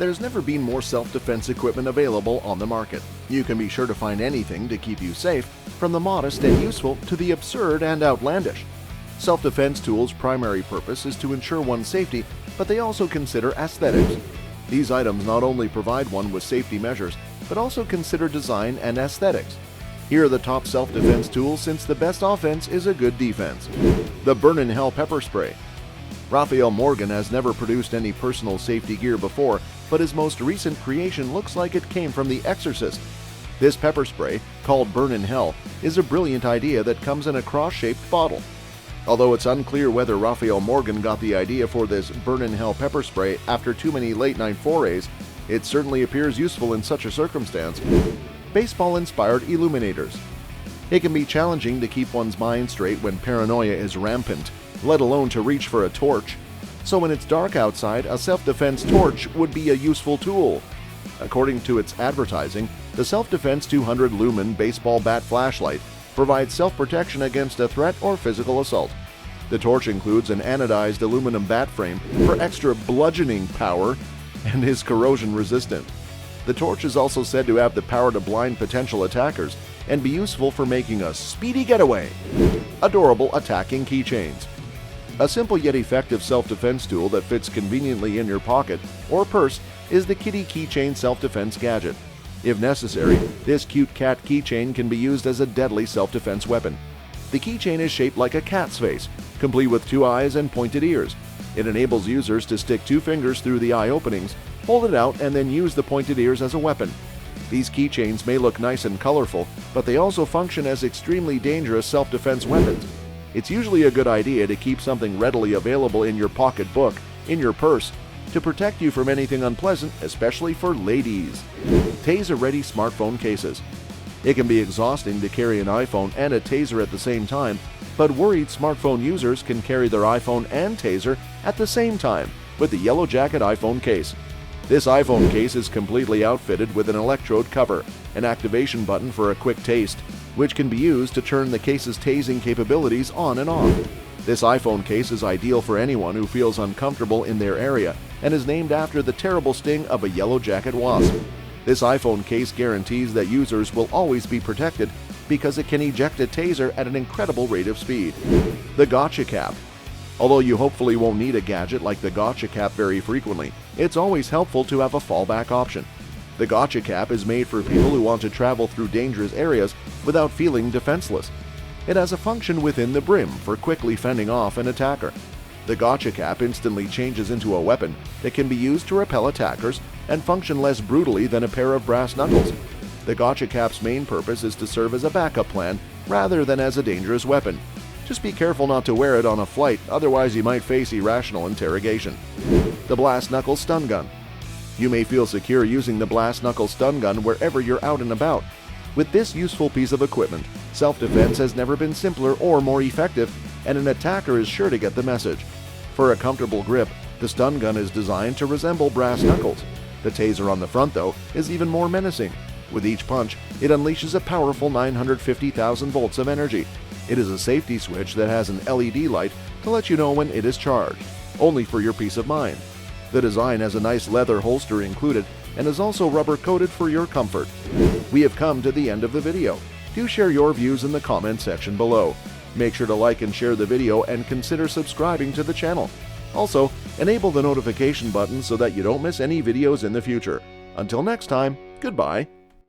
There's never been more self-defense equipment available on the market. You can be sure to find anything to keep you safe, from the modest and useful to the absurd and outlandish. Self-defense tools' primary purpose is to ensure one's safety, but they also consider aesthetics. These items not only provide one with safety measures, but also consider design and aesthetics. Here are the top self-defense tools, since the best offense is a good defense. The Burn in Hell Pepper Spray. Raphael Morgan has never produced any personal safety gear before, but his most recent creation looks like it came from The Exorcist. This pepper spray, called Burn in Hell, is a brilliant idea that comes in a cross-shaped bottle. Although it's unclear whether Raphael Morgan got the idea for this Burn in Hell pepper spray after too many late-night forays, it certainly appears useful in such a circumstance. Baseball-inspired illuminators. It can be challenging to keep one's mind straight when paranoia is rampant, let alone to reach for a torch. So when it's dark outside, a self-defense torch would be a useful tool. According to its advertising, the Self-Defense 200 Lumen baseball bat flashlight provides self-protection against a threat or physical assault. The torch includes an anodized aluminum bat frame for extra bludgeoning power and is corrosion resistant. The torch is also said to have the power to blind potential attackers and be useful for making a speedy getaway. Adorable attacking keychains. A simple yet effective self-defense tool that fits conveniently in your pocket or purse is the Kitty Keychain Self-Defense Gadget. If necessary, this cute cat keychain can be used as a deadly self-defense weapon. The keychain is shaped like a cat's face, complete with 2 eyes and pointed ears. It enables users to stick 2 fingers through the eye openings, hold it out, and then use the pointed ears as a weapon. These keychains may look nice and colorful, but they also function as extremely dangerous self-defense weapons. It's usually a good idea to keep something readily available in your pocketbook, in your purse, to protect you from anything unpleasant, especially for ladies. Taser-ready smartphone cases. It can be exhausting to carry an iPhone and a taser at the same time, but worried smartphone users can carry their iPhone and taser at the same time with the Yellow Jacket iPhone case. This iPhone case is completely outfitted with an electrode cover, an activation button for a quick taste, which can be used to turn the case's tasing capabilities on and off. This iPhone case is ideal for anyone who feels uncomfortable in their area and is named after the terrible sting of a yellow jacket wasp. This iPhone case guarantees that users will always be protected because it can eject a taser at an incredible rate of speed. The Gotcha Cap. Although you hopefully won't need a gadget like the Gotcha Cap very frequently, it's always helpful to have a fallback option. The Gotcha Cap is made for people who want to travel through dangerous areas without feeling defenseless. It has a function within the brim for quickly fending off an attacker. The Gotcha Cap instantly changes into a weapon that can be used to repel attackers and function less brutally than a pair of brass knuckles. The Gotcha Cap's main purpose is to serve as a backup plan rather than as a dangerous weapon. Just be careful not to wear it on a flight, otherwise you might face irrational interrogation. The Blast Knuckle Stun Gun. You may feel secure using the Blast Knuckle Stun Gun wherever you're out and about. With this useful piece of equipment, self-defense has never been simpler or more effective, and an attacker is sure to get the message. For a comfortable grip, the stun gun is designed to resemble brass knuckles. The taser on the front, though, is even more menacing. With each punch, it unleashes a powerful 950,000 volts of energy. It is a safety switch that has an LED light to let you know when it is charged, only for your peace of mind. The design has a nice leather holster included and is also rubber-coated for your comfort. We have come to the end of the video. Do share your views in the comment section below. Make sure to like and share the video and consider subscribing to the channel. Also, enable the notification button so that you don't miss any videos in the future. Until next time, goodbye.